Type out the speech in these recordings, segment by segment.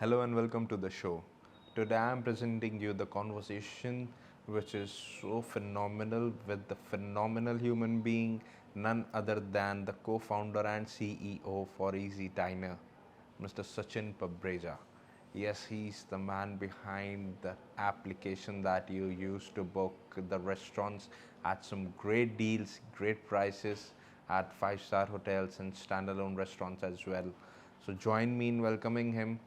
Hello and welcome to the show. Today I am presenting you the conversation which is so phenomenal with the phenomenal human being, none other than the co founder and CEO for Easy Diner, Mr. Sachin Pabreja. Yes, he's the man behind the application that you use to book the restaurants at some great deals, great prices at five-star hotels and standalone restaurants as well. So join me in welcoming him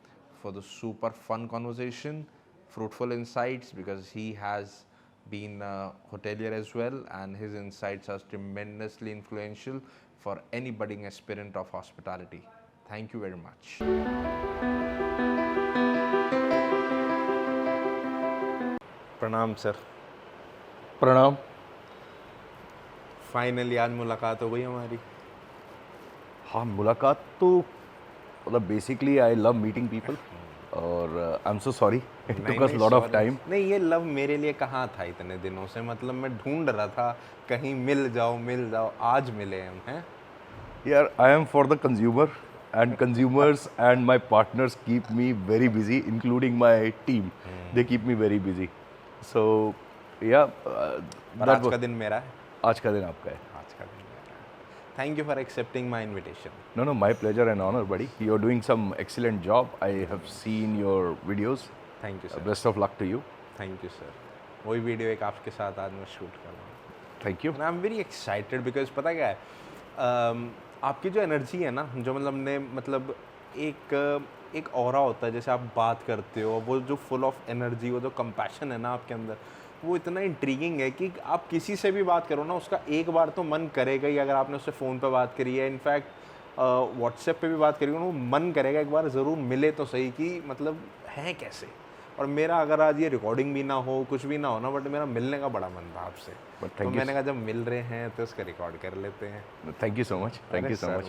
for the super fun conversation, fruitful insights because he has been a hotelier as well and his insights are tremendously influential for any budding aspirant of hospitality. Thank you very much. प्रणाम sir. प्रणाम. Finally आज मुलाकात हो गई हमारी. हाँ, मुलाकात तो मतलब basically I love meeting people और I am so sorry it took us lot of time. नहीं, ये लव मेरे लिए कहाँ था इतने दिनों से. मतलब मैं ढूंढ रहा था कहीं मिल जाओ, आज मिले हम हैं. यार I am for the consumer and consumers and my partners keep me very busy, including my team. They keep me very busy. So yeah, आज का दिन मेरा है. आज का दिन आपका है. आज का दिन मेरा है. Thank you for accepting my invitation. No, my pleasure and honor, buddy. You're doing some excellent job. I have seen your videos. Thank you sir. Best of luck to you. Thank you sir. वही video एक आपके साथ आज मैं shoot कर रहा हूँ. Thank you. And I'm very excited because पता क्या है, आपकी जो एनर्जी है ना, जो मतलब एक ऑरा होता है जैसे आप बात करते हो, वो जो फुल ऑफ एनर्जी, वो जो कंपैशन है ना आपके अंदर, वो इतना इंट्रीगिंग है कि आप किसी से भी बात करो ना, उसका एक बार तो मन करेगा ही. अगर आपने उससे फ़ोन पे बात करी है, इनफैक्ट व्हाट्सएप पे भी बात करी है, वो मन करेगा एक बार ज़रूर मिले तो सही कि मतलब है कैसे. और मेरा अगर आज ये रिकॉर्डिंग भी ना हो, कुछ भी ना हो ना, बट मेरा मिलने का बड़ा मन था आपसे. तो मैंने कहा जब मिल रहे हैं तो इसका रिकॉर्ड कर लेते हैं. Thank you so much. Thank you so much.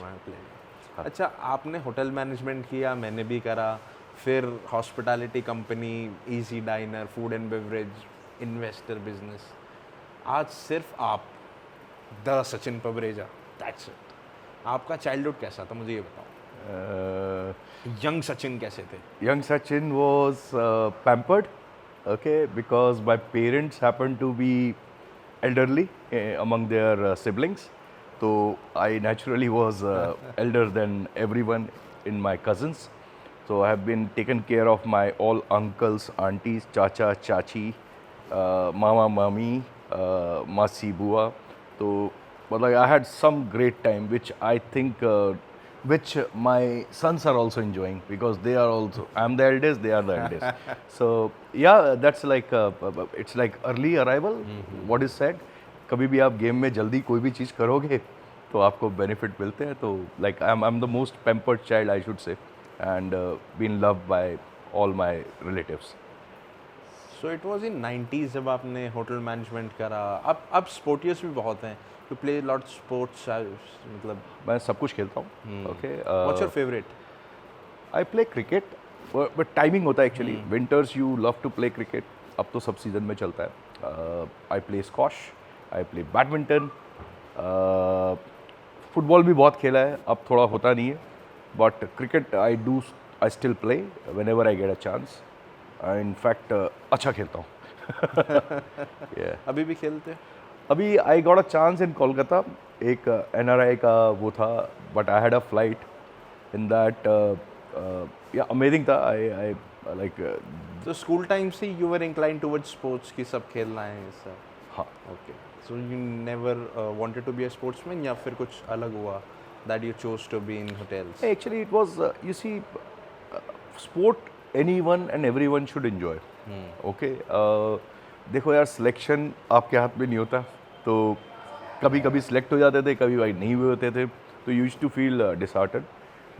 अच्छा, आपने होटल मैनेजमेंट किया, मैंने भी करा, फिर hospitality company, easy dinar, food and beverage, investor business. आज सिर्फ आप, द सचिन पबरेजा, दैट्स इट. आपका चाइल्डहुड कैसा था, मुझे ये बताओ. यंग सचिन कैसे थे? Young Sachin was pampered, okay, because my parents happened to be elderly among their siblings. So I naturally was elder than everyone in my cousins. So I have been taken care of my all uncles, aunties, chacha, chachi, mama, mami, masi, bua. So, but like I had some great time, which I think which my sons are also enjoying because they are also, I'm the eldest, they are the eldest. So yeah, that's like it's like early arrival. What is said, कभी भी आप game में जल्दी कोई भी चीज़ करोगे तो आपको बेनिफिट मिलते हैं. तो like I'm the most pampered child, I should say, and been loved by all my relatives. So it was in 90s जब आपने होटल मैनेजमेंट करा. अब स्पोर्टियर्स भी बहुत हैं, टू प्ले लॉट स्पोर्ट्स. मतलब मैं सब कुछ खेलता हूँ. Okay, what's your favourite? I play cricket, but timing होता है actually. Winters you love to play cricket, अब तो सब सीजन में चलता है. I play squash, I play badminton, football भी बहुत खेला है, अब थोड़ा होता नहीं है. But cricket I still play whenever I get a chance. In fact अच्छा खेलता हूँ. अभी भी खेलते हैं? अभी आई गॉट अ चांस इन कोलकाता. एक NRI का वो था, but I had a flight in that. Yeah amazing था. I like. तो स्कूल टाइम से you were incline towards sports की सब खेलना है सब? हाँ. Okay, so you never wanted to be a sportsman या फिर कुछ अलग हुआ that you chose to be in hotels? Actually it was, you see, sport anyone and everyone should enjoy. Okay, देखो यार, सिलेक्शन आपके हाथ में नहीं होता. तो कभी कभी सिलेक्ट हो जाते थे, कभी भाई नहीं हुए होते थे, तो used to feel disheartened.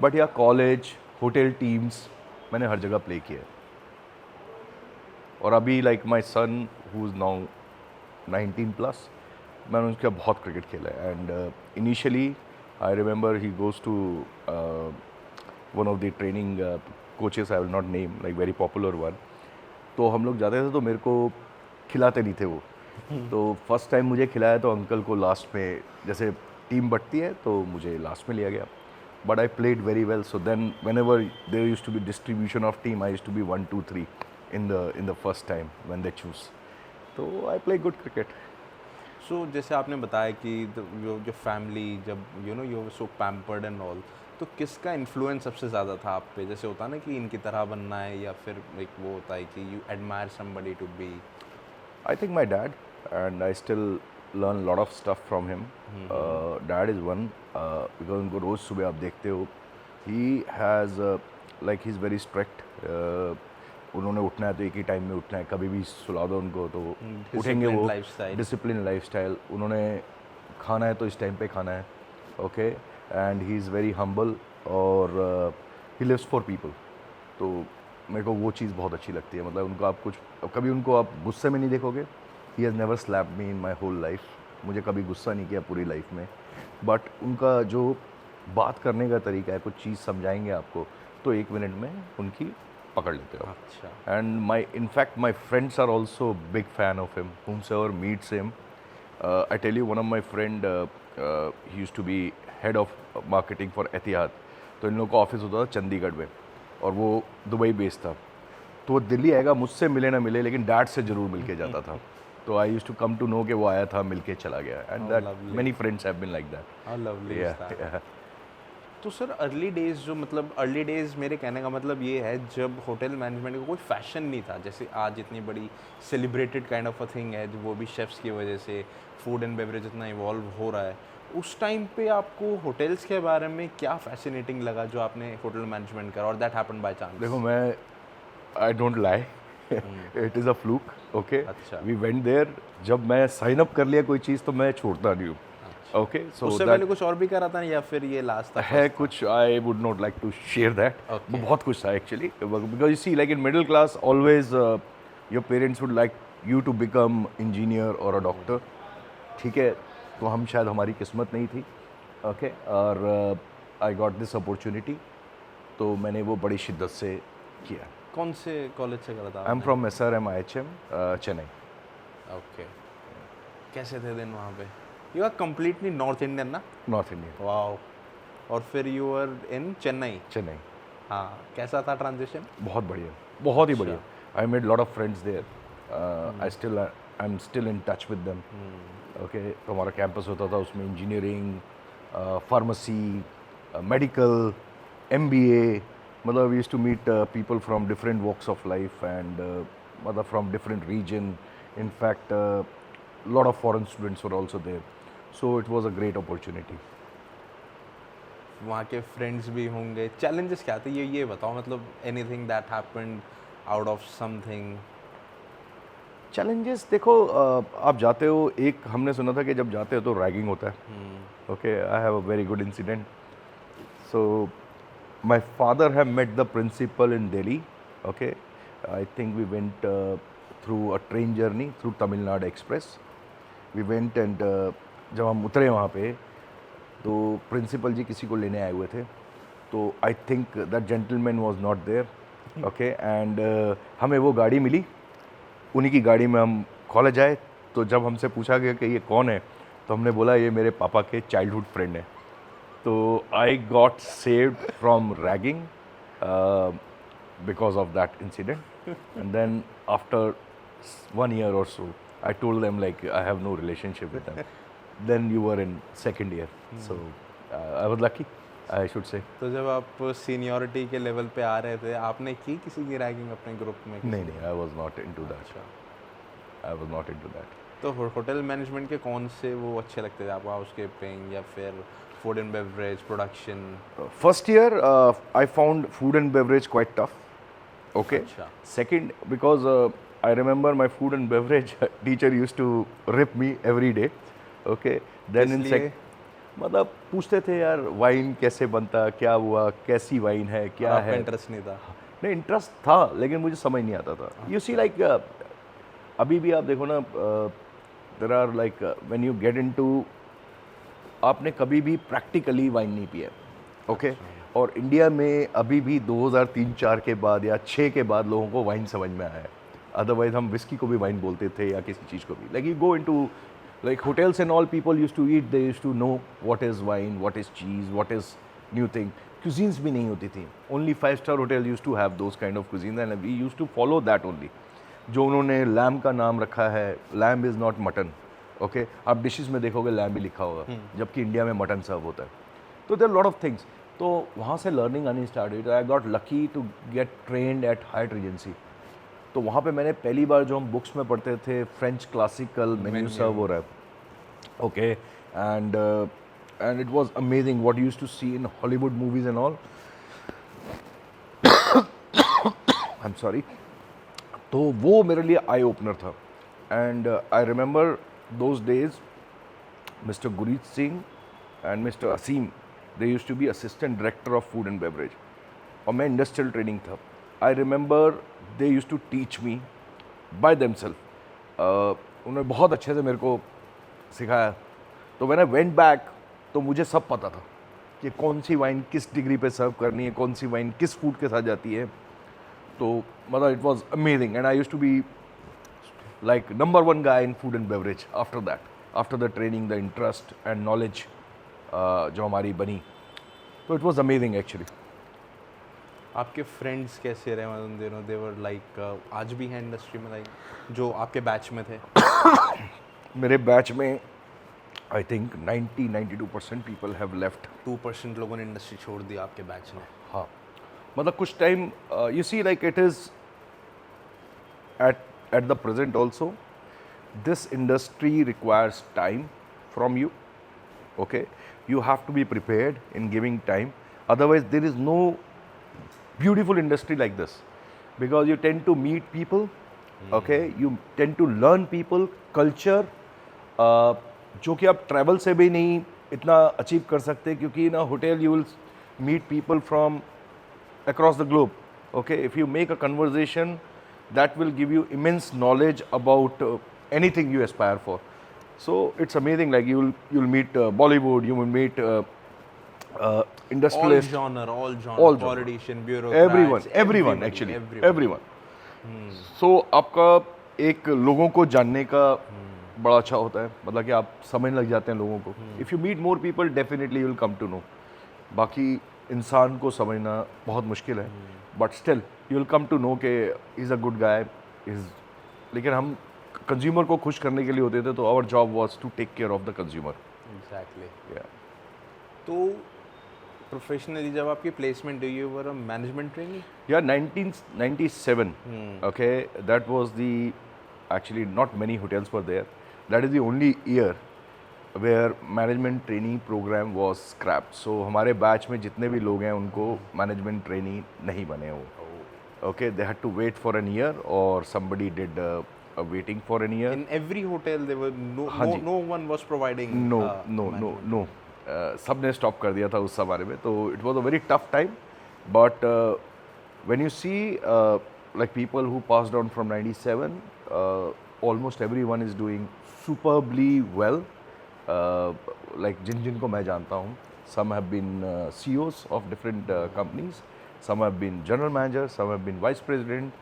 But yeah college, hotel teams, मैंने हर जगह प्ले किया है. और अभी like my son who is now 19+, मैंने उसका बहुत क्रिकेट खेला है. And initially I remember he goes to one of the training coaches, I will not name, like very popular one. तो हम लोग जाते थे तो मेरे को खिलाते नहीं थे वो. तो फर्स्ट टाइम मुझे खिलाया तो अंकल को लास्ट में, जैसे टीम बटती है तो मुझे लास्ट में लिया गया. but I played very well. So then, whenever there used to be distribution of team, I used to be 1, 2, 3 in the first time when they choose. So I play good cricket. सो जैसे आपने बताया कि जो family जब you so pampered and all, तो किसका influence सबसे ज़्यादा था आप पे? जैसे होता है ना कि इनकी तरह बनना है, या फिर एक वो होता है कि you admire somebody to be? I think my dad, and I still learn a lot of stuff from him. Dad is one, because उनको रोज़ सुबह आप देखते हो, he has like he's very strict. उन्होंने उठना है तो एक ही टाइम में उठना है, कभी भी सुला दो उनको तो उठेंगे वो. Discipline lifestyle. उन्होंने खाना है तो इस टाइम पे खाना है. Okay, and he is very humble, और ही लिव्स फॉर पीपल. तो मेरे को वो चीज़ बहुत अच्छी लगती है. मतलब उनको आप कुछ कभी उनको आप गुस्से में नहीं देखोगे. He has never slapped me in my whole life. मुझे कभी गुस्सा नहीं किया पूरी लाइफ में. बट उनका जो बात करने का तरीका है, कुछ चीज़ समझाएंगे आपको तो 1 मिनट में उनकी पकड़ लेते हो. अच्छा. And my friends are also big fan of him. whomsoever meets him, I tell you, one of my friend, he used to be head of marketing for Etihad. तो इन लोगों का ऑफिस होता था चंडीगढ़ में, और वो दुबई बेस्ड था. तो वो दिल्ली आएगा, मुझसे मिले ना मिले, लेकिन डैड से ज़रूर मिल के जाता था. तो I used to come to know कि वो आया था, मिल के चला गया. And that many friends have been like that. How lovely is that. तो सर अर्ली डेज़ जो, मतलब अर्ली डेज़ मेरे कहने का मतलब ये है जब होटल मैनेजमेंट का कोई फैशन नहीं था, जैसे आज इतनी बड़ी celebrated kind of a thing है, वो भी शेफ्स की वजह से फूड एंड बेवरेज इतना इवॉल्व हो रहा है. उस टाइम पे आपको होटल्स के बारे में क्या फैसिनेटिंग लगा जो आपने होटल मैनेजमेंट करा, और दैट हैपेंड बाय चांस? देखो, मैं I don't lie, it is a fluke. Okay, अच्छा. We went there. जब मैं साइन अप कर लिया कोई चीज़ तो मैं छोड़ता नहीं हूँ. ओके, सो उससे पहले कुछ और भी करा था, या फिर ये लास्ट था? है कुछ. I would not like to share that. बहुत कुछ था actually, because you see, like in middle class always your parents would like you to become engineer और अ डॉक्टर. ठीक है, तो हम शायद, हमारी किस्मत नहीं थी. ओके, और आई गॉट दिस अपॉर्चुनिटी, तो मैंने वो बड़ी शिद्दत से किया. कौन से कॉलेज से करा था? I am from SRM IHM, Chennai. Okay. कैसे थे दिन वहाँ पे? You are completely north Indian ना? North Indian. वाओ. और फिर you are in Chennai. Chennai. हाँ, कैसा था ट्रांजिशन? बहुत बढ़िया, बहुत ही बढ़िया. I made lot of friends there. I am still in touch with them. Okay, तो हमारा कैंपस होता था, उसमें इंजीनियरिंग, फार्मेसी, मेडिकल, MBA. मतलब we used to meet people from different walks of life, and मतलब from different region. In fact lot of foreign students were also there, so it was a great opportunity. वहाँ के friends भी होंगे. Challenges क्या थे ये बताओ, मतलब anything that happened out of something? Challenges देखो, आप जाते हो, एक हमने सुना था कि जब जाते हो तो रैगिंग होता है. Okay, I have a very good incident. So my father have met the principal in Delhi. Okay, I think we went through a train journey through Tamil Nadu express. We went and जब हम उतरे वहाँ पे, तो प्रिंसिपल जी किसी को लेने आए हुए थे. तो I think that gentleman was not there. Okay, and हमें वो गाड़ी मिली. उन्हीं की गाड़ी में हम कॉलेज आए. तो जब हमसे पूछा गया कि ये कौन है, तो हमने बोला ये मेरे पापा के चाइल्डहुड फ्रेंड हैं. तो I got saved from ragging because of that incident. And then after 1 year or so, I told them like I have no relationship with them. Then you were in second year, so I was lucky, I should say. तो जब आप seniority के level पे आ रहे थे, आपने की किसी की रैगिंग अपने ग्रुप में? नहीं, I was not into that. I was not into that. तो होटल मैनेजमेंट के कौन से वो अच्छे लगते थे आपको? हाउसकीपिंग या फिर food and beverage, production? First year, I found food and beverage quite tough. Okay. अच्छा. Second, because I remember my food and beverage teacher used to rip me every day. Okay. Then in मतलब पूछते थे यार wine कैसे बनता, क्या हुआ, कैसी वाइन है, क्या है. इंटरेस्ट नहीं था? नहीं, इंटरेस्ट था, लेकिन मुझे समझ नहीं आता था. यू सी लाइक अभी भी आप देखो ना, there are like when you get into, आपने कभी भी प्रैक्टिकली वाइन नहीं पिया. ओके. और इंडिया में अभी भी 2003-4 के बाद या 6 के बाद लोगों को वाइन समझ में आया है. अदरवाइज हम विस्की को भी वाइन बोलते थे या किसी चीज़ को भी. Like you go into like hotels and all, people used to eat, they used to know what is wine, what is cheese, what is new thing. Cuisines भी नहीं होती थी. Only 5-star hotel used to have those kind of cuisines and we used to follow that only. जो उन्होंने lamb का नाम रखा है, lamb is not mutton. Okay, आप डिशेस में देखोगे लैम भी लिखा होगा, जबकि इंडिया में मटन सर्व होता है. तो देयर लॉट ऑफ थिंग्स. तो वहाँ से लर्निंग आनी start. I got lucky to get trained at Hyatt Regency. तो वहाँ पे मैंने पहली बार जो हम बुक्स में पढ़ते थे फ्रेंच क्लासिकल मेन्यू सर्व हो रहा है. Okay, and it was amazing what you used to see in Hollywood movies and all. I'm sorry. तो वो मेरे लिए आई ओपनर था. And I remember those days mister Gurit Singh and mister Aseem, they used to be assistant director of food and beverage और मैं industrial training था. I remember they used to teach me by themselves. उन्होंने बहुत अच्छे से मेरे को सिखाया. तो व्हेन आई वेंट बैक तो मुझे सब पता था कि कौन सी वाइन किस डिग्री पे सर्व करनी है, कौन सी वाइन किस फूड के साथ जाती है. तो मतलब it was amazing and I used to be like number 1 guy in food and beverage after that, after the training, the interest and knowledge जो हमारी बनी. तो इट वाज अमेजिंग एक्चुअली. आपके फ्रेंड्स कैसे रहे मतलब दिनों? दे वर लाइक आज भी हैं इंडस्ट्री में, लाइक जो आपके बैच में थे? मेरे बैच में I think 90-92% people have left. 2% लोगों ने इंडस्ट्री छोड़ दी आपके बैच में. हाँ, मतलब कुछ time you see like it is at the present also, this industry requires time from you. Okay, you have to be prepared in giving time, otherwise there is no beautiful industry like this, because you tend to meet people. Okay, you tend to learn people culture, जो कि आप travel से भी नहीं इतना achieve कर सकते, क्योंकि ना hotel you will meet people from across the globe. Okay, if you make a conversation, that will give you immense knowledge about anything you aspire for. So it's amazing. Like you'll meet Bollywood, you will meet industrialists, all genre, all genre. politician, bureaucrats, everyone actually, everyone. So आपका एक लोगों को जानने का बड़ा अच्छा होता है, मतलब कि आप समझने लग जाते हैं लोगों को. If you meet more people, definitely you will come to know. बाकी इंसान को समझना बहुत मुश्किल है, but still you will come to know के is a good guy is. लेकिन हम कंज्यूमर को खुश करने के लिए होते थे, तो our job was to take care of the consumer. Exactly. तो प्रोफेशनली जब आपकी प्लेसमेंट हुई, you were a management trainee? Yeah 1997. Okay, that was the actually not many hotels were there. That is the only year where management training program was scrapped. So हमारे batch में जितने भी लोग हैं उनको मैनेजमेंट ट्रेनी नहीं बने वो. Okay, they had to wait for an year और somebody did waiting for an year. In every hotel there were no one was providing. No. सब ने स्टॉप कर दिया था उस ज़माने में. तो it was a very tough time. But when you see like people who passed on from 97, almost everyone is doing superbly well. like जिनको मैं जानता हूँ, some have been CEOs of different companies, some have been general managers, some have been vice president,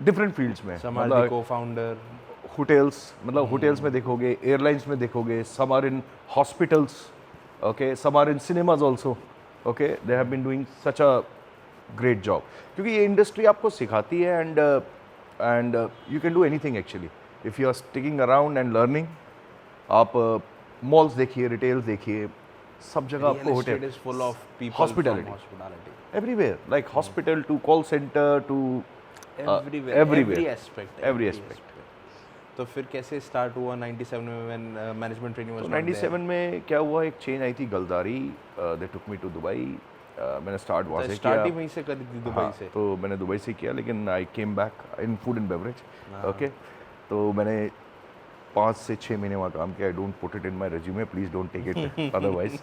different fields में. Some are the co-founder. Hotels, मतलब hotels में देखोगे, airlines में देखोगे, some are in hospitals, okay, some are in cinemas also. Okay, they have been doing such a great job. क्योंकि ये industry आपको सिखाती है and you can do anything actually if you are sticking around and learning. आप malls देखिए, retails देखिए, सब जगह आपको hotel, hospitality, everywhere, like hospital to call centre to every aspect. तो फिर कैसे स्टार्ट हुआ 97 में व्हेन मैनेजमेंट ट्रेनिंग वाज? 97 में क्या हुआ, एक चेन आई थी गलदारी, दे टुक मी टू दुबई. मैंने स्टार्ट वहाँ से किया. स्टार्टिंग वहीं से करी थी दुबई से? तो मैंने दुबई से किया, लेकिन I came back in food and beverage. Okay, तो मैंने 5 से 6 महीने वहाँ काम किया. I don't put it in my resume, please don't take it otherwise.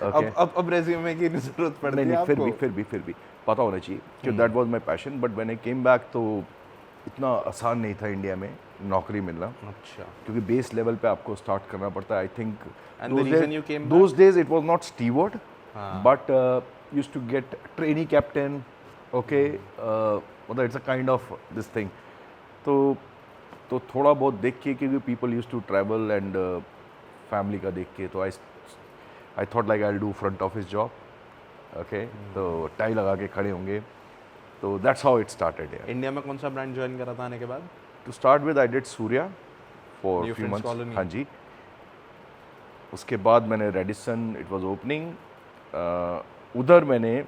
Okay, अब रिज्यूमे की जरूरत पड़ती है आपको? फिर भी पता होना चाहिए कि that was my passion. But when I came back तो इतना आसान नहीं था इंडिया में नौकरी मिलना. अच्छा. क्योंकि बेस लेवल पे आपको स्टार्ट करना पड़ता है. I think those days it was not steward, but used to get trainee captain. Okay, मतलब it's a kind of this thing. तो थोड़ा बहुत देख के, क्योंकि people use to travel and family का देख के, तो I thought like I will do front office job. Okay तो टाई लगा के खड़े होंगे, तो दैट्स हाउ इट स्टार्टेड यार। इंडिया में कौन सा ब्रांड ज्वाइन करा था आने के बाद? To start with I did Surya for New few Friends months, Colony? हाँ जी। उसके बाद मैंने रेडिसन, इट वाज ओपनिंग, उधर मैंने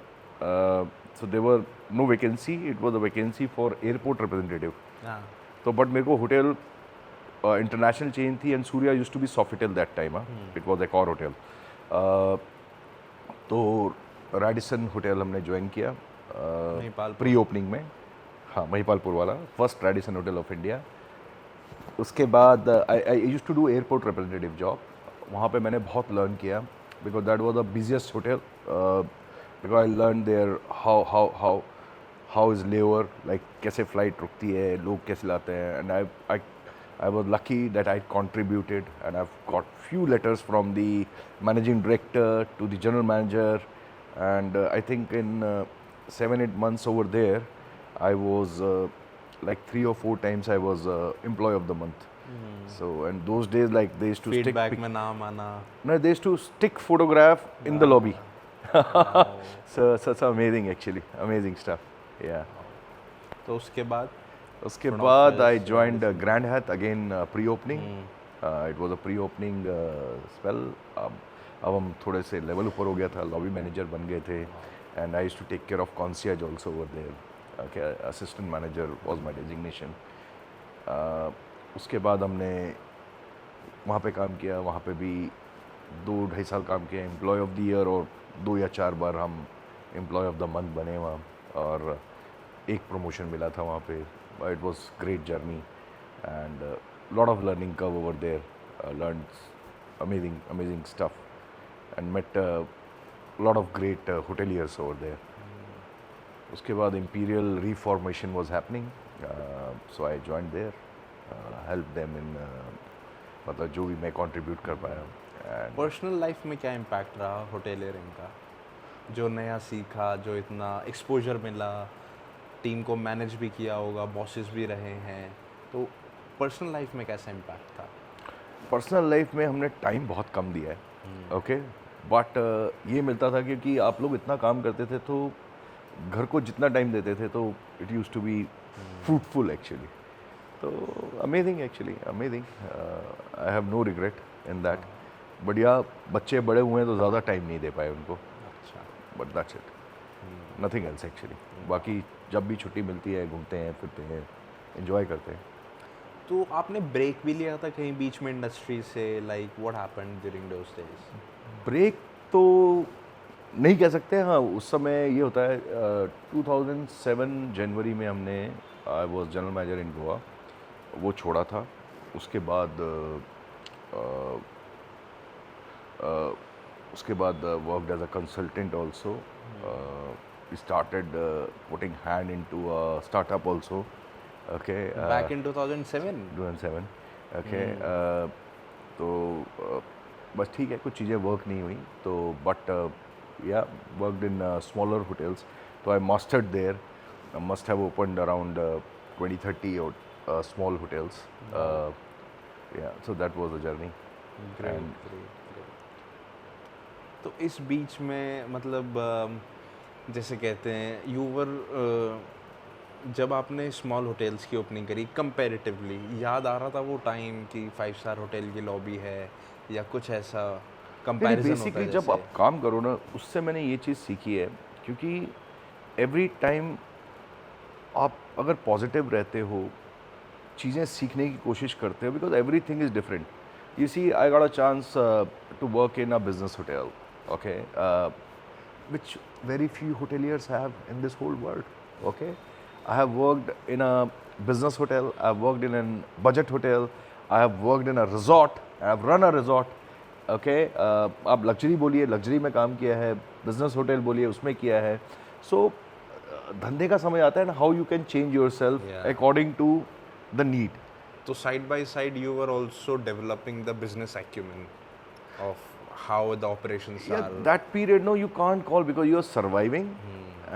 saw there were no vacancy, it was a vacancy for airport representative. हाँ, तो बट मेरे को होटल इंटरनेशनल चेन थी and Surya used to be Sofitel that time, it was एक और होटल। तो रेडिसन होटल हमने ज्वाइन किया महिपालपुर। प्री ओपनिंग में, हाँ महिपालपुर वाला, first Radisson hotel of India. उसके बाद I used to do airport representative job, वहाँ पे मैंने बहुत लर्न किया because that was the busiest hotel, because I learn there how is layover, like कैसे फ्लाइट रुकती है, लोग कैसे लाते हैं, and I was lucky that I contributed, and I've got few letters from the managing director to the general manager, and I think in 7-8 months over there, I was like 3 or 4 times I was employee of the month. So and those days like they used to feedback में नाम आना। no, they used to stick photograph in the lobby. So amazing actually, amazing stuff. Yeah. तो उसके बाद उसके Front बाद office, I joined grand hath again pre opening, it was a pre opening spell. अब हम थोड़े से लेवल ऊपर हो गया था, लॉबी मैनेजर बन गए थे, and I used to take care of concierge also over there, okay assistant manager was my designation. उसके बाद हमने वहाँ पे काम किया, वहाँ पे भी 2-2.5 साल काम किया, एम्प्लॉय ऑफ द ईयर, और 2 या 4 बार हम एम्प्लॉय ऑफ द मंथ बने वहाँ, और एक प्रमोशन मिला था वहाँ पे। It was great journey and lot of learning curve over there. Learned amazing stuff and met lot of great hoteliers over there. उसके बाद Imperial reformation was happening, so I joined there, helped them in मतलब जो भी मैं contribute कर पाया। And personal life में क्या इम्पैक्ट रहा होटेलियरिंग का, जो नया सीखा, जो इतना एक्सपोजर मिला, टीम को मैनेज भी किया होगा, बॉसेस भी रहे हैं, तो पर्सनल लाइफ में कैसा इम्पैक्ट था? पर्सनल लाइफ में हमने टाइम बहुत कम दिया है, ओके, बट ये मिलता था क्योंकि आप लोग इतना काम करते थे तो घर को जितना टाइम देते थे तो it use to be fruitful actually. तो amazing actually, amazing, I have no regret in that. But yeah बच्चे बड़े हुए हैं तो ज़्यादा टाइम नहीं दे पाए उनको, अच्छा। But that's it, nothing else actually. बाकी जब भी छुट्टी मिलती है घूमते हैं, फिरते हैं, एंजॉय करते हैं। तो आपने ब्रेक भी लिया था कहीं बीच में इंडस्ट्री से, like what happened during those days? Break तो नहीं कह सकते, हाँ उस समय ये होता है 2007 जनवरी में हमने, I was general manager in Goa, वो छोड़ा था। उसके बाद worked as a consultant also, started putting hand into a startup also, okay, back in 2007? 2007, okay, तो बस ठीक है, कुछ चीज़ें वर्क नहीं हुई तो, बट या वर्कड इन स्मॉलर होटल्स, तो I mastered there, must have opened around 20-30 और small hotels, yeah so that was the journey. Great. तो इस बीच में मतलब जैसे कहते हैं यूवर, जब आपने स्मॉल होटल्स की ओपनिंग करी, कंपैरेटिवली याद आ रहा था वो टाइम कि 5 स्टार होटल की लॉबी है या कुछ ऐसा कंपैरिजन होता है? बेसिकली जब आप काम करो ना, उससे मैंने ये चीज़ सीखी है, क्योंकि एवरी टाइम आप अगर पॉजिटिव रहते हो, चीज़ें सीखने की कोशिश करते हो, because everything is different. You see, I got a chance to work in a business hotel, okay, which very few hoteliers have in this whole world, okay. I have worked in a business hotel, I have worked in a budget hotel, I have worked in a resort, I have run a resort, okay. आप luxury बोलिए, luxury में काम किया है, business hotel बोलिए, उसमें किया है। सो धंधे का समय आता है ना, how you can change yourself according to the need. तो side by side you were also developing the business acumen of how the operations Yeah, are. that period, no, you can't call because you're surviving,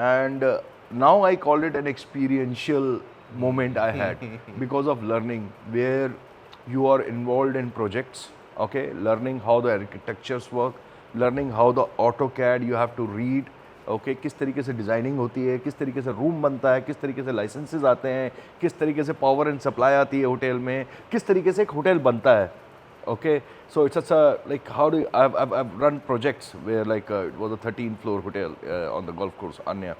and now I call it an experiential moment I had because of learning, where you are involved in projects, okay, learning how the architectures work, learning how the AutoCAD you have to read, okay किस तरीके से designing होती है, किस तरीके से room बनता है, किस तरीके से लाइसेंसेस आते हैं, किस तरीके से पावर एंड सप्लाई आती है होटल में, किस तरीके से एक होटल बनता है. Okay, so it's such a like how do you, I've run projects where like it was a 13-floor hotel on the golf course Anya.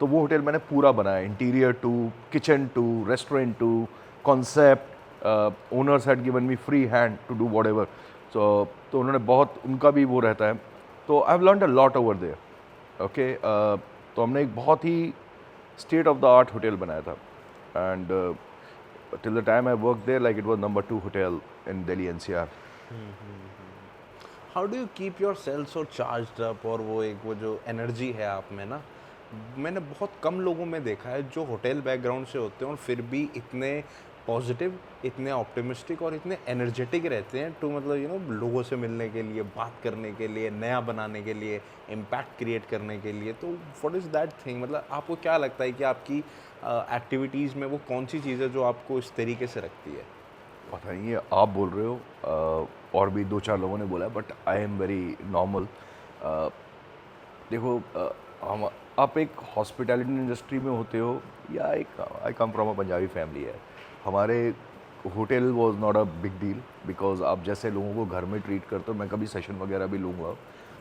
तो वो होटल मैंने पूरा बनाया, interior to, kitchen to, restaurant to, concept. Owners had given me free hand to do whatever. तो उन्होंने बहुत, उनका भी वो रहता है. तो I have learned a lot over there. Okay, तो हमने एक बहुत ही state of the art hotel बनाया था. And till the time I worked there, like it was number 2 hotel in Delhi NCR. How do you keep your self so charged up, और वो जो एनर्जी है आप में ना, मैंने बहुत कम लोगों में देखा है जो होटल बैकग्राउंड से होते हैं और फिर भी इतने पॉजिटिव, इतने ऑप्टिमिस्टिक और इतने एनर्जेटिक रहते हैं टू मतलब लोगों से मिलने के लिए, बात करने के लिए, नया बनाने के लिए, इम्पैक्ट क्रिएट करने के लिए. तो व्हाट इज़ दैट थिंग, मतलब आपको क्या लगता है कि आपकी एक्टिविटीज़ में वो कौन सी चीज़ है जो आपको इस तरीके से रखती है? पता नहीं ये आप बोल रहे हो, और भी 2-4 लोगों ने बोला, but I am very normal. देखो, हम आप एक हॉस्पिटैलिटी इंडस्ट्री में होते हो या एक, I come from a Punjabi family है. हमारे hotel was not a big deal because आप जैसे लोगों को घर में ट्रीट करते हो, मैं कभी सेशन वगैरह भी लूँगा.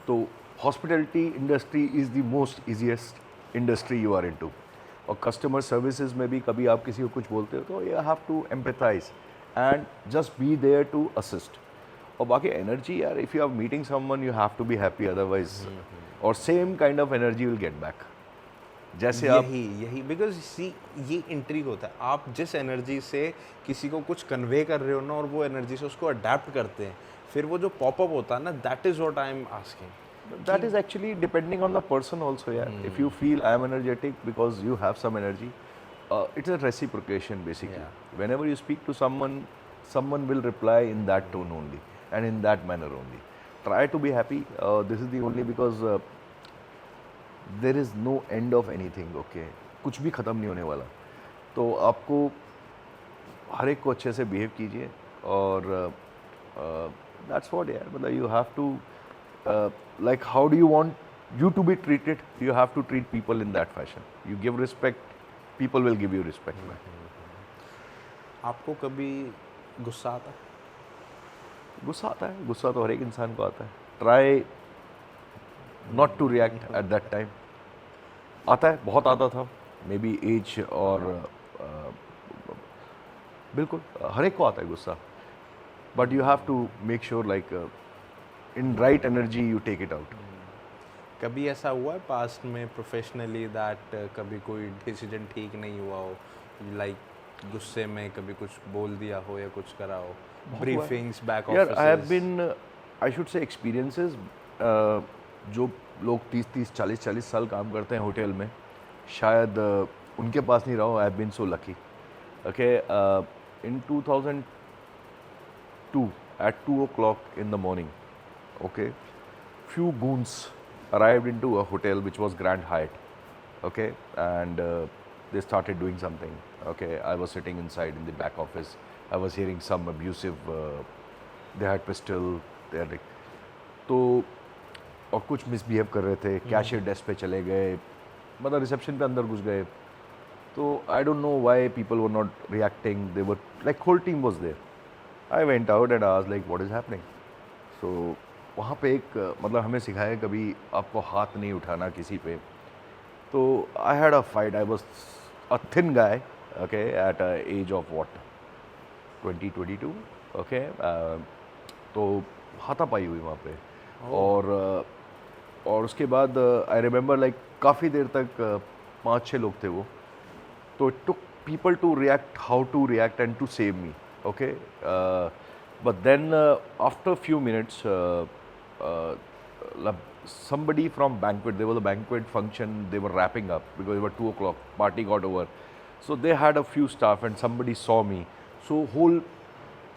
तो hospitality industry is the most easiest industry you are into. और कस्टमर सर्विसेज में भी कभी आप किसी को कुछ बोलते हो तो you have to empathize and just be there to assist. और बाकी एनर्जी यार, if you are meeting someone you have to be happy, otherwise. और same kind of energy will get back. जैसे आप यही बिकॉज सी ये इंट्रीग होता है, आप जिस एनर्जी से किसी को कुछ कन्वे कर रहे हो ना और वो एनर्जी से उसको अडेप्ट करते हैं, फिर वो जो पॉपअप होता है ना, that is what I am asking. that is actually depending on the person also, yeah. If you feel I am energetic because you have some energy, it's a reciprocation basically. Whenever you speak to someone, someone will reply in that tone only and in that manner only. Try to be happy. This is the only, because there is no end of anything, okay. कुछ भी ख़त्म नहीं होने वाला. तो आपको हर एक को अच्छे से बिहेव कीजिए. और that's what, yeah. मतलब you have to like how do you want you to be treated, you have to treat people in that fashion. You give respect, people will give you respect back. आपको कभी गुस्सा आता है? गुस्सा आता है, गुस्सा तो हर एक इंसान को आता है. Try not to react at that time. आता है, बहुत आता था, मे बी एज और बिल्कुल हर एक को आता है गुस्सा. But you have to make sure like in right energy you take it out. कभी ऐसा हुआ है पास्ट में प्रोफेशनली दैट कभी कोई डिसीजन ठीक नहीं हुआ हो, लाइक गुस्से में कभी कुछ बोल दिया हो या कुछ करा हो, ब्रीफिंग्स, बैक ऑफिस? यार I have been, I should say experiences. जो लोग 30-40 साल काम करते हैं होटल में, शायद उनके पास नहीं रहा हो. I have been so lucky. Okay, in 2002 at 2 o'clock in the morning, okay, few goons arrived into a hotel which was Grand Hyatt, okay, and they started doing something. Okay, I was sitting inside in the back office. I was hearing some abusive, they had pistol, they had तो और कुछ misbehave कर रहे थे. Cashier desk पे चले गए, मतलब रिसेप्शन पे अंदर घुस गए. तो I don't know why people were not reacting. They were like, whole team was there. I went out and asked like what is happening. So वहाँ पे एक मतलब हमें सिखाया कभी आपको हाथ नहीं उठाना किसी पे. तो I had a fight. I was a thin guy, okay, at a age of what 20-22, okay. तो हाथापाई हुई वहाँ पे. और उसके बाद आई रिमेंबर लाइक काफ़ी देर तक 5-6 लोग थे वो. तो it took people to react, how to react and to save me. Okay, but then after a few minutes, somebody from banquet, there was a banquet function, they were wrapping up because it was 2 o'clock, party got over. So they had a few staff and somebody saw me. So whole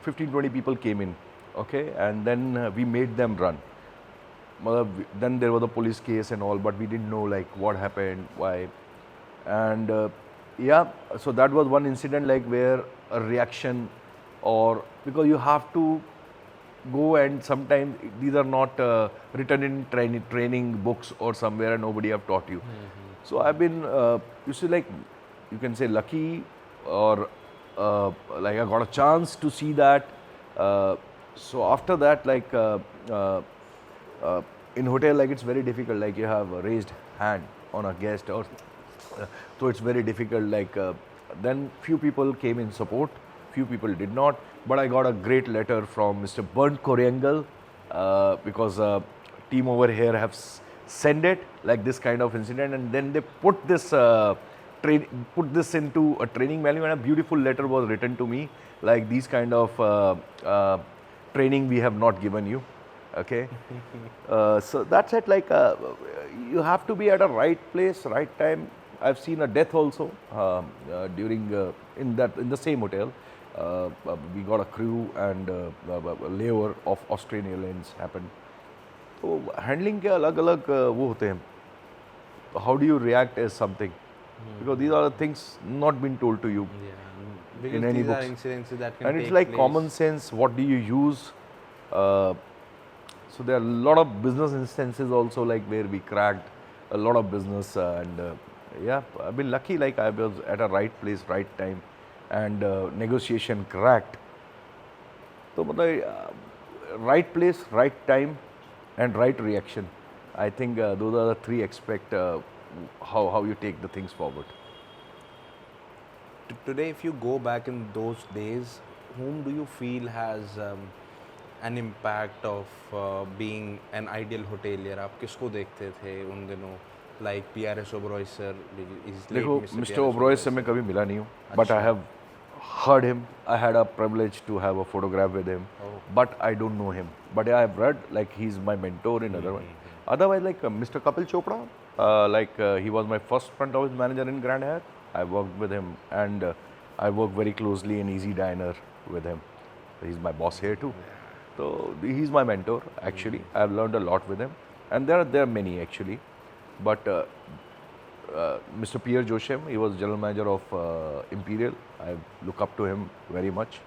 15-20 people came in, okay, and then we made them run. Then there was a police case and all, but we didn't know like what happened, why. And yeah, so that was one incident like where a reaction, or because you have to go, and sometimes these are not written in training books or somewhere, and nobody have taught you. So I've been, you see, like you can say lucky, or like I got a chance to see that. So after that, like in hotel, like it's very difficult. Like you have a raised hand on a guest, or so it's very difficult. Like then few people came in support, few people did not. But I got a great letter from Mr. Bernd Koriengel, because team over here have sent it like this kind of incident, and then they put this put this into a training manual, and a beautiful letter was written to me like these kind of training we have not given you. Okay. So that's it. Like you have to be at a right place, right time. I've seen a death also during in the same hotel. We got a crew, and a layover of Australian Airlines happened. तो handling के अलग-अलग वो होते हैं. How do you react as something? Because these are the things not been told to you Because in any these are books. incidences that can And it's take like place. common sense. What do you use? So there are a lot of business instances also, like where we cracked a lot of business, and yeah, I've been lucky. Like I was at a right place, right time, and negotiation cracked. So, right place, right time, and right reaction. I think those are the three aspects how you take the things forward. Today, if you go back in those days, whom do you feel has an impact of being an ideal hotelier? आप किसको देखते थे उन दिनों? Like P.R.S. Oberoi sir is late देखो, Mr. Mister P.R.S. Oberoi से मैं कभी मिला नहीं हूँ, but I have heard him. I had a privilege to have a photograph with him, but I don't know him. But I have read like he's my mentor in other one. Otherwise, like Mr. Kapil Chopra, he was my first front office manager in Grand Hyatt. I worked with him, and I worked very closely in Easy Diner with him. He's my boss here too. So he's my mentor actually. I've learned a lot with him, and there are many actually, but Mr. Pierre Joshem, he was general manager of Imperial. I look up to him very much,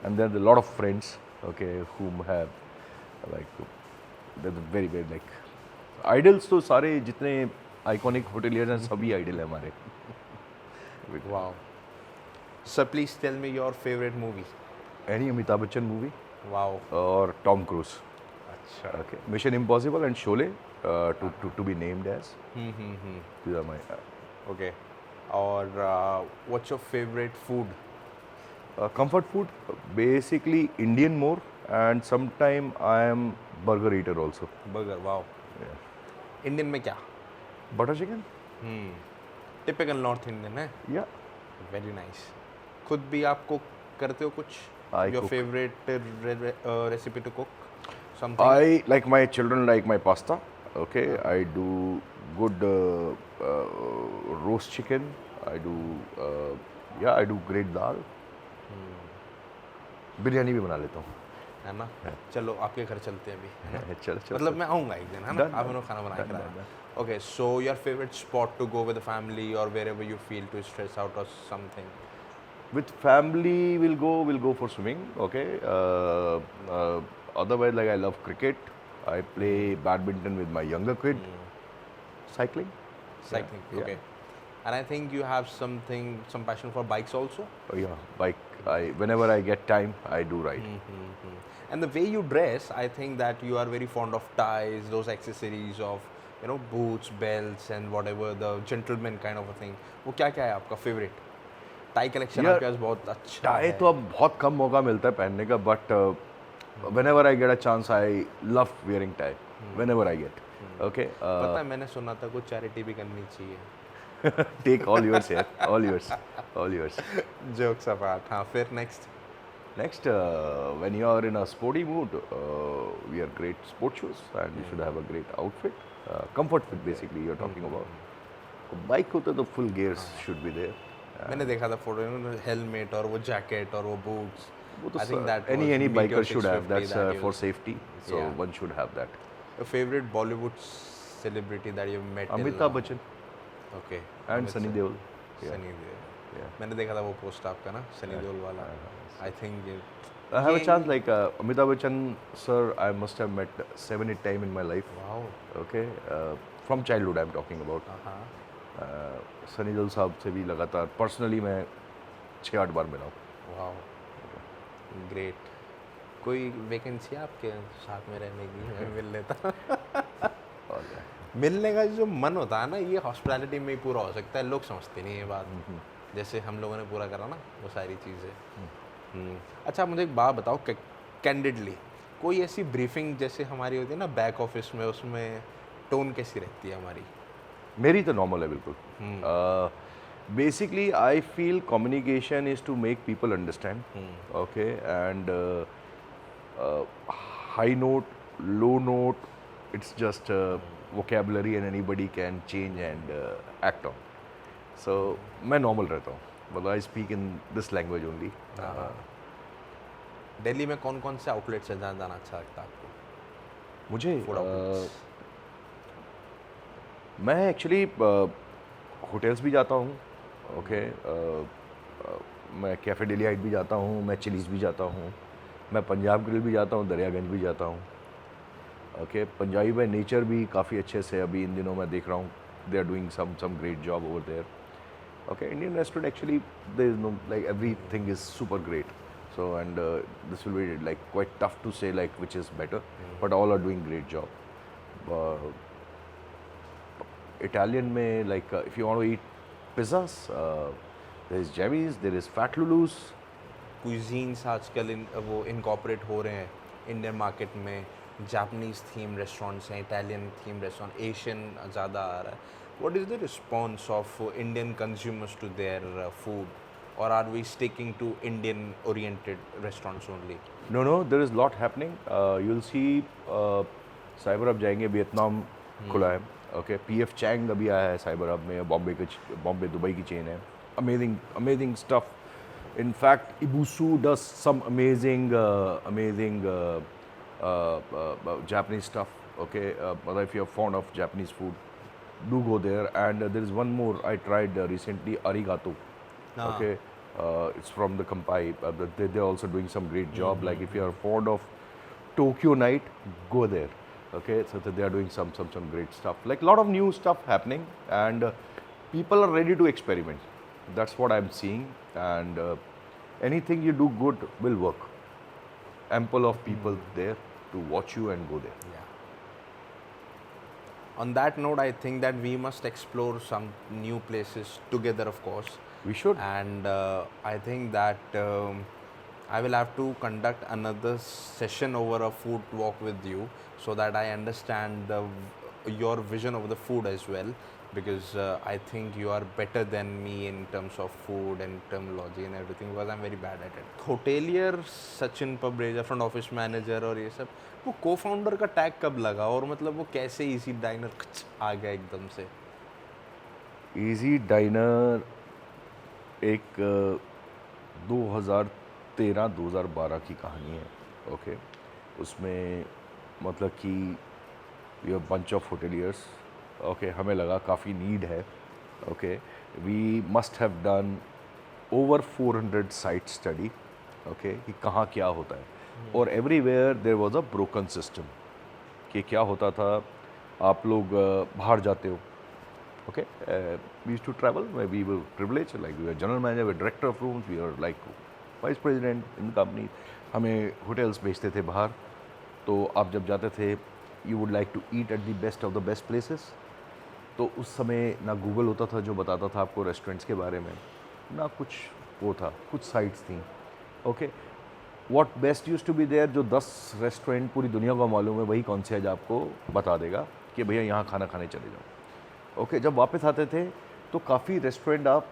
and there are a lot of friends, okay, whom have like they're very like idols. तो सारे जितने iconic hoteliers हैं सभी idol हैं हमारे. Wow. Sir, please tell me your favorite movie. Any Amitabh Bachchan movie Wow. or Tom Cruise. अच्छा. Okay, Mission Impossible and Sholay to be named as. These are my. Okay. Or what's your favorite food? Comfort food, basically Indian more, and sometime I am burger eater also. Burger. Wow. Yeah. Indian में क्या? Butter chicken? Typical North Indian है. Yeah. Very nice. खुद भी आप cook करते हो कुछ? I Your cook. favorite recipe to cook? Something? I like my children like my pasta. Okay, I do good roast chicken. I do I do great dal. Biryani भी बना लेता हूँ. है ना? चलो आपके घर चलते हैं अभी. है ना? चल चल. मतलब मैं आऊँगा एक दिन है ना? Done, आप done. लोग खाना बना के Done, लाना. done. Okay, so your favorite spot to go with the family or wherever you feel to stress out or something? With family, we'll go for swimming. Okay. Otherwise, like I love cricket. I play badminton with my younger kid. Cycling. Cycling. Yeah. Okay. And I think you have some passion for bikes also. Oh, yeah, bike. Whenever I get time, I do ride. And the way you dress, I think that you are very fond of ties, those accessories of boots, belts, and whatever the gentleman kind of a thing. वो क्या क्या है आपका favorite? Tie collection Yeah, आपके पास बहुत अच्छा tie है. तो अब बहुत कम मौका मिलता है पहनने का, but whenever I get a chance, I love wearing tie. Whenever I get. Okay. पता है मैंने सुना था कुछ charity भी करनी चाहिए. Take all yours here. All yours. All yours. Jokes apart. हाँ फिर next. Next, when you are in a sporty mood, wear great sport shoes, and you should have a great outfit. Comfort fit, basically, you're talking about. Bike होता तो full gears should be there. मैंने देखा था photo में helmet और वो jacket और वो बूट्स. वो तो I think that any was any Meteor biker should have. 650 That's that for used. safety. So Yeah. one should have that. Your favorite Bollywood celebrity that you've met? till Amitabh now? Bachchan Okay. and Amit Sunny sir. Deol. Yeah. Sunny Deol. Yeah. मैंने देखा था वो post आपका ना सनी देओल वाला. I think I have a chance like Amitabh Bachchan sir. I must have met 7-8 times in my life. Wow, Okay, from childhood I'm talking about. हाँ, सनी देओल साहब से भी लगातार पर्सनली मैं 6-8 बार मिला हूँ. Wow, great. कोई वैकेंसी है आपके साथ में रहने की? मैं मिल लेता. और मिलने का जो मन होता है ना, ये हॉस्पिटैलिटी में ही पूरा हो सकता है. लोग समझते नहीं ये बात, जैसे हम लोगों ने पूरा करा ना वो सारी चीज़ें. अच्छा, मुझे एक बात बताओ कैंडिडली, कोई ऐसी ब्रीफिंग जैसे हमारी होती है ना बैक ऑफिस में, उसमें टोन कैसी रहती है हमारी? मेरी तो नॉर्मल है बिल्कुल. Basically I feel communication is to make people understand. Okay, and high note, low note, it's just vocabulary and anybody can change and act on. So मैं normal रहता हूँ, but I speak in this language only. Delhi में कौन कौन से outlets है जहाँ जाना अच्छा लगता है आपको? मुझे फूड आउटलेट्स. मैं एक्चुअली होटल्स भी जाता हूँ. ओके, मैं कैफ़े डेलियाइट भी जाता हूँ, मैं चिलीज़ भी जाता हूँ, मैं पंजाब ग्रिल भी जाता हूँ, दरियागंज भी जाता हूँ. ओके, पंजाबी बाय नेचर भी काफ़ी अच्छे से अभी इन दिनों मैं देख रहा हूँ, they are doing some great job over there. Okay, Indian restaurant actually there is no like everything is super great. So and this will be like quite tough to say like which is better, but all are doing great job. Italian में like if you want to eat pizzas, there is Jamie's, there is Fat Lulu's. Cuisines आजकल वो incorporate हो रहे हैं Indian market में. Japanese theme restaurants हैं, Italian theme restaurant, Asian ज़्यादा आ रहा है. What is the response of Indian consumers to their food, और are we sticking to Indian oriented restaurants only? No, there is lot happening. You'll see Cyber Hub जाएंगे, Vietnam खुला है. Okay, PF Chang अभी आया है cyber hub में. Bombay Dubai की chain है. Amazing stuff. In fact, Ibusu does some amazing Japanese stuff. Okay, if you're fond of Japanese food, do go there. And there is one more I tried recently, Arigato. Okay, it's from the Kampai. They're also doing some great job. Like if you are fond of Tokyo night, go there. Okay, so they are doing some great stuff. Like a lot of new stuff happening, and people are ready to experiment. That's what I'm seeing. And anything you do good will work. Ample of people there to watch you and go there. Yeah. On that note, I think that we must explore some new places together, of course. We should. And I think that I will have to conduct another session over a food walk with you, so that I understand your vision of the food as well, because I think you are better than me in terms of food and terminology and everything, because I'm very bad at it. Hotelier Sachin Pabreja, front office manager और ये सब, वो को founder का tag कब लगा, और मतलब वो कैसे इजी डाइनर आ गया एकदम से? इजी डाइनर एक 2013-2012 की कहानी है. ओके, उसमें मतलब कि we are bunch of hoteliers. Okay, हमें लगा काफ़ी नीड है. Okay, we must have done over 400 site study. Okay, कि कहाँ क्या होता है, और everywhere there was a broken system. कि क्या होता था, आप लोग बाहर जाते हो. Okay, we used to travel, we were privilege, like we are general manager, we director of rooms, we are like vice president in the company. हमें होटल्स भेजते थे बाहर. तो आप जब जाते थे, you would like to eat at the best of the best places. तो उस समय ना गूगल होता था जो बताता था आपको रेस्टोरेंट्स के बारे में, ना कुछ वो था, कुछ साइट्स थी. Okay, what best used to be there, जो 10 रेस्टोरेंट पूरी दुनिया को मालूम है, वही कॉन्सियर्ज आपको बता देगा कि भैया यहाँ खाना खाने चले जाओ. ओके, जब वापस आते थे तो काफ़ी रेस्टोरेंट आप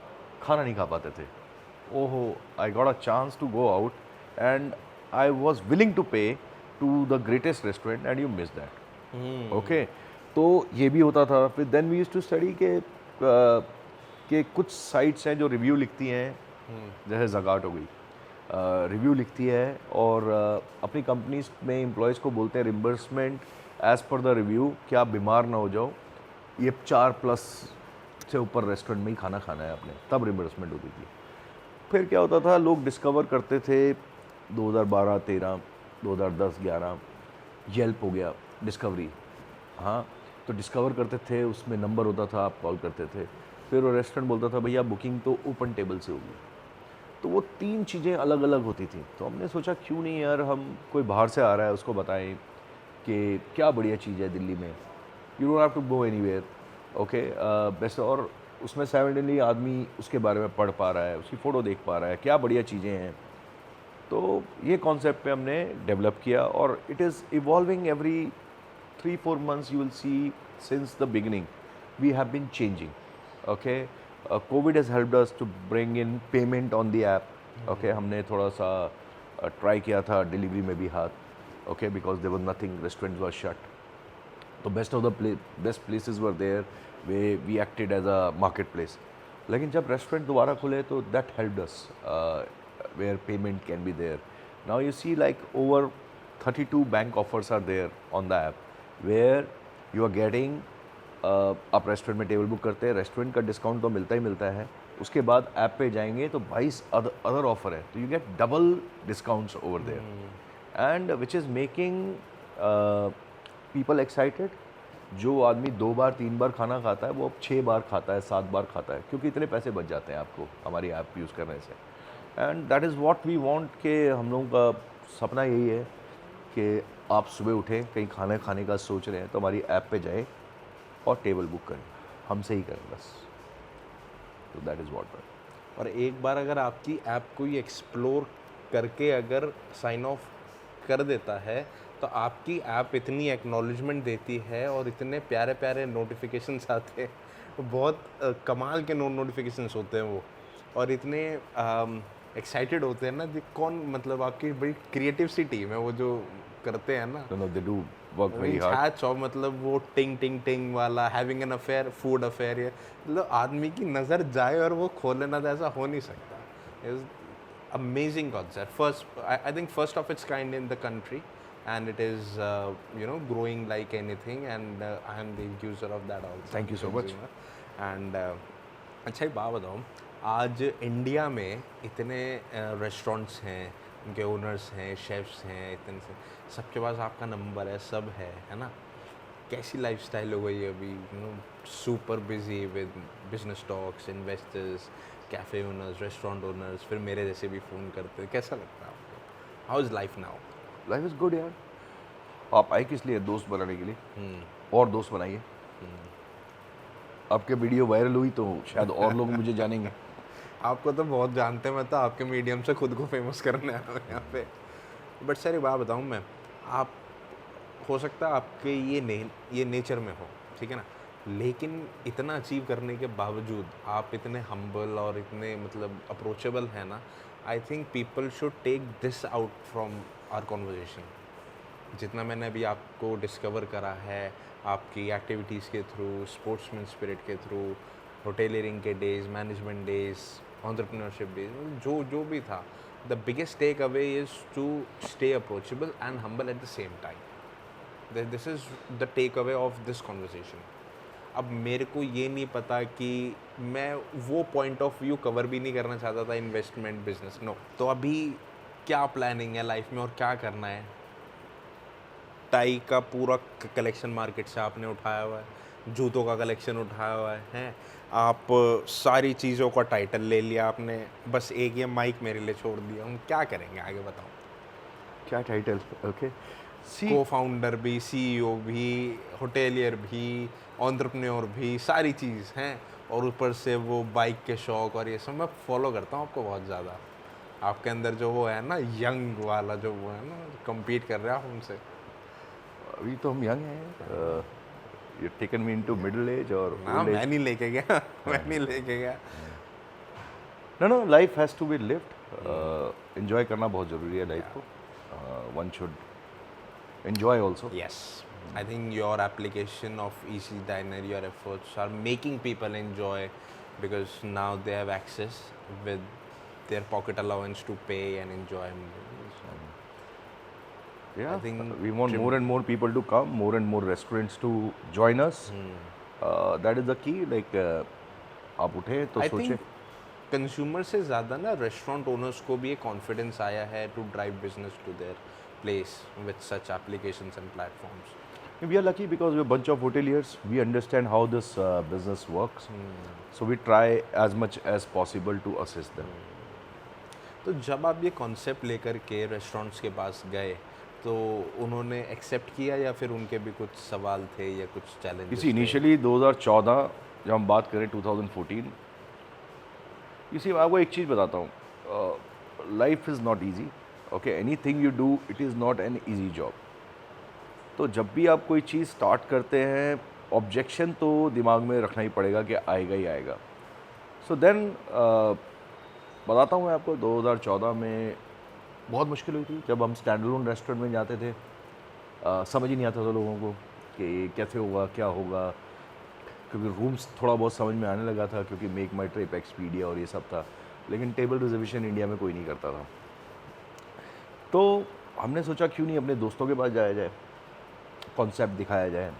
खाना नहीं खा पाते थे. ओहो, I got a chance to go out and I was willing to pay to the greatest restaurant and you miss that. Okay, तो ये भी होता था. फिर then we used to study के कुछ साइट्स हैं जो रिव्यू लिखती हैं, जैसे ज़गाट हो गई, रिव्यू लिखती है और अपनी कंपनीज में एम्प्लॉयज़ को बोलते हैं reimbursement as per the review, कि आप बीमार ना हो जाओ, ये 4+ से ऊपर रेस्टोरेंट में ही खाना खाना है आपने, तब रिम्बर्समेंट होती थी. फिर क्या होता था, लोग डिस्कवर करते थे 2012, 13, 2010, 11 येल्प हो गया, डिस्कवरी। हाँ, तो डिस्कवर करते थे, उसमें नंबर होता था, आप कॉल करते थे। फिर वो रेस्टोरेंट बोलता था भैया बुकिंग तो ओपन टेबल से होगी। तो वो 3 चीज़ें अलग अलग होती थी। तो हमने सोचा क्यों नहीं यार, हम कोई बाहर से आ रहा है उसको बताएं कि क्या बढ़िया चीज़ है दिल्ली में, you don't have to go anywhere, okay. Best, और उसमें साइमल्टेनियसली आदमी उसके बारे में पढ़ पा रहा है, उसकी फ़ोटो देख पा रहा है, क्या बढ़िया चीज़ें हैं। तो ये कॉन्सेप्ट पे हमने डेवलप किया और it is evolving every 3-4 months. You will see since the beginning we have been changing, okay. COVID has helped us to bring in payment on the app, okay. हमने थोड़ा सा ट्राई किया था delivery में भी हाथ, okay, because there was nothing, restaurants were shut. तो best of the best places were there, we acted as a market place. लेकिन जब रेस्टोरेंट दोबारा खुले तो that helped us, where payment can be there. Now you see like over 32 bank offers are there on the app, where you are getting, आप restaurant में table book करते हैं, restaurant का डिस्काउंट तो मिलता ही मिलता है, उसके बाद ऐप पे जाएंगे तो 22 अदर ऑफर है, तो you get double discounts over there, and which is making people excited. जो आदमी 2 बार 3 बार खाना खाता है वो अब 6 बार खाता है, 7 बार खाता है, क्योंकि इतने पैसे बच जाते हैं आपको हमारी ऐप यूज़ करने से। And that is what we want, कि हम लोगों का सपना यही है कि आप सुबह उठें, कहीं खाना खाने का सोच रहे हैं तो हमारी ऐप पे जाएं और टेबल बुक करें, हमसे ही करें बस। तो दैट इज़ व्हाट। और एक बार अगर आपकी ऐप कोई एक्सप्लोर करके अगर साइन ऑफ कर देता है तो आपकी ऐप इतनी एक्नॉलेजमेंट देती है और इतने प्यारे प्यारे नोटिफिकेशंस आते हैं, वो बहुत कमाल के नोटिफिकेशंस होते हैं वो, और इतने एक्साइटेड होते हैं ना कि कौन, मतलब आपकी बड़ी क्रिएटिव सी टीम है वो जो करते हैं ना, no they do work very hard. Hats off. मतलब वो टिंग टिंग टिंग वाला having an affair, food affair, ये मतलब आदमी की नज़र जाए और वो खोले ना, तो ऐसा हो नहीं सकता। Is amazing concept, first I think first of its kind in the country, and it is growing like anything, and I am the user of that also. Thank you so much. And अच्छा एक बात बताओ, आज India में इतने restaurants हैं, उनके owners हैं, शेफ्स हैं, इतने से सबके पास आपका नंबर है, सब है ना। कैसी लाइफस्टाइल हो गई है अभी, super busy with business talks, investors, cafe owners, restaurant owners, फिर मेरे जैसे भी फ़ोन करते हैं, कैसा लगता है आपको? How is life now? Life is good यार। आप आए किस लिए? दोस्त बनाने के लिए, और दोस्त बनाइए। आपके वीडियो वायरल हुई तो शायद और लोग मुझे जानेंगे। आपको तो बहुत जानते हैं, मैं तो आपके मीडियम से खुद को फेमस करने आया हूँ यहाँ पे। बट सर एक बात बताऊँ मैं, आप हो सकता है आपके ये नेचर में हो, ठीक है ना, लेकिन इतना अचीव करने के बावजूद आप इतने हम्बल और इतने मतलब अप्रोचेबल हैं ना। I think people should take this out from our conversation. जितना मैंने अभी आपको डिस्कवर करा है आपकी एक्टिविटीज़ के थ्रू, स्पोर्ट्समैन स्पिरिट के थ्रू, होटेलियरिंग के days, management days, entrepreneurship days, जो भी था, the biggest takeaway is to stay approachable and humble at the same time. This is the takeaway of this conversation. अब मेरे को ये नहीं पता कि मैं वो पॉइंट ऑफ व्यू कवर भी नहीं करना चाहता था, इन्वेस्टमेंट बिजनेस, नो। तो अभी क्या प्लानिंग है लाइफ में और क्या करना है? टाई का पूरा कलेक्शन मार्केट से आपने उठाया हुआ है, जूतों का कलेक्शन उठाया हुआ है, हैं आप सारी चीज़ों का टाइटल ले लिया आपने, बस एक ये माइक मेरे लिए छोड़ दिया। हम क्या करेंगे आगे, बताओ? क्या टाइटल? ओके, को फाउंडर भी, सीईओ भी, होटेलियर भी, एंटरप्रेन्योर भी, सारी चीज़ हैं, और ऊपर से वो बाइक के शौक और ये सब। मैं फॉलो करता हूँ आपको बहुत ज़्यादा। आपके अंदर जो वो है ना यंग वाला, जो वो है ना, कम्पीट कर रहे हैं आप उनसे। अभी तो हम यंग हैं। You taken me into middle age और ना मैं नहीं लेके गया, मैं नहीं लेके गया। No, life has to be lived. Enjoy करना बहुत ज़रूरी है लाइफ को। One should enjoy also. Yes, I think your application of Easy Diner, your efforts are making people enjoy, because now they have access with their pocket allowance to pay and enjoy. Yeah, I think we want more and more people to come, more and more restaurants to join us. That is the key. Like आप उठे तो I सोचे। think consumer से ज़्यादा ना restaurant owners को भी एक कॉन्फिडेंस आया है to drive business to their place with such applications and platforms. We are lucky because we're a bunch of hoteliers. We understand how this business works. So we try as much as possible to assist them. तो जब आप ये concept लेकर के restaurants के पास गए तो उन्होंने एक्सेप्ट किया या फिर उनके भी कुछ सवाल थे या कुछ चैलेंजेस इसी इनिशियली 2014 जब हम बात करें 2014, इसी मैं आपको एक चीज़ बताता हूँ, life is not easy. Okay, any thing you do it is not an easy job. तो जब भी आप कोई चीज़ स्टार्ट करते हैं, ऑब्जेक्शन तो दिमाग में रखना ही पड़ेगा कि आएगा ही आएगा. सो देन बताता हूँ मैं आपको, 2014 में बहुत मुश्किल हुई थी जब हम स्टैंड अलोन रेस्टोरेंट में जाते थे. समझ ही नहीं आता था लोगों को कि कैसे होगा, क्या होगा, क्योंकि रूम्स थोड़ा बहुत समझ में आने लगा था क्योंकि मेक माई ट्रिप, एक्सपीडिया और ये सब था, लेकिन टेबल रिजर्वेशन इंडिया में कोई नहीं करता था. तो हमने सोचा क्यों नहीं अपने दोस्तों के पास जाया जाए, कॉन्सेप्ट दिखाया जाए.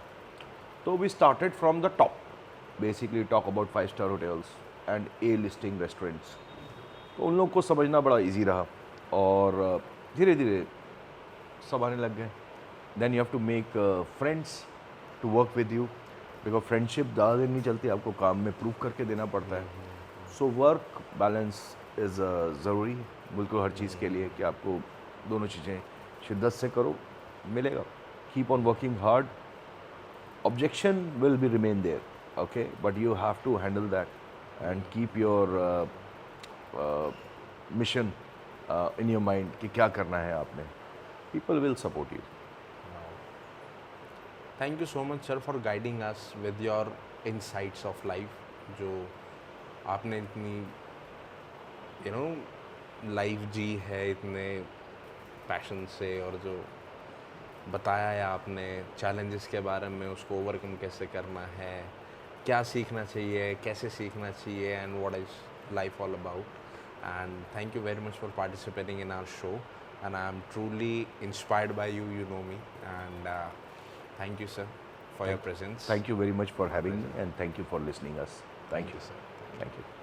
तो we started from the top, basically talk about 5 star hotels and A listing restaurants. तो उन लोगों को समझना बड़ा इजी रहा और धीरे धीरे सब आने लग गए. Then you have to make friends to work with you, because friendship ज़्यादा दिन नहीं चलती, आपको काम में प्रूव करके देना पड़ता है. सो वर्क बैलेंस इज़ ज़रूरी बिल्कुल हर चीज़ के लिए, कि आपको दोनों चीज़ें शिद्दत से करो, मिलेगा. Keep on working hard. Objection will be remain there, okay, but you have to handle that and keep your mission in your mind कि क्या करना है आपने. People will support you. Thank you so much sir for guiding us with your insights of life, जो आपने इतनी life जी है इतने पैशन से, और जो बताया है आपने चैलेंजेस के बारे में, उसको ओवरकम कैसे करना है, क्या सीखना चाहिए, कैसे सीखना चाहिए, and what is life all about. And thank you very much for participating in our show, and I am truly inspired by you, you know me, and thank you sir for your presence. Thank you very much for having me and thank you for listening us. Thank you, sir. Thank you.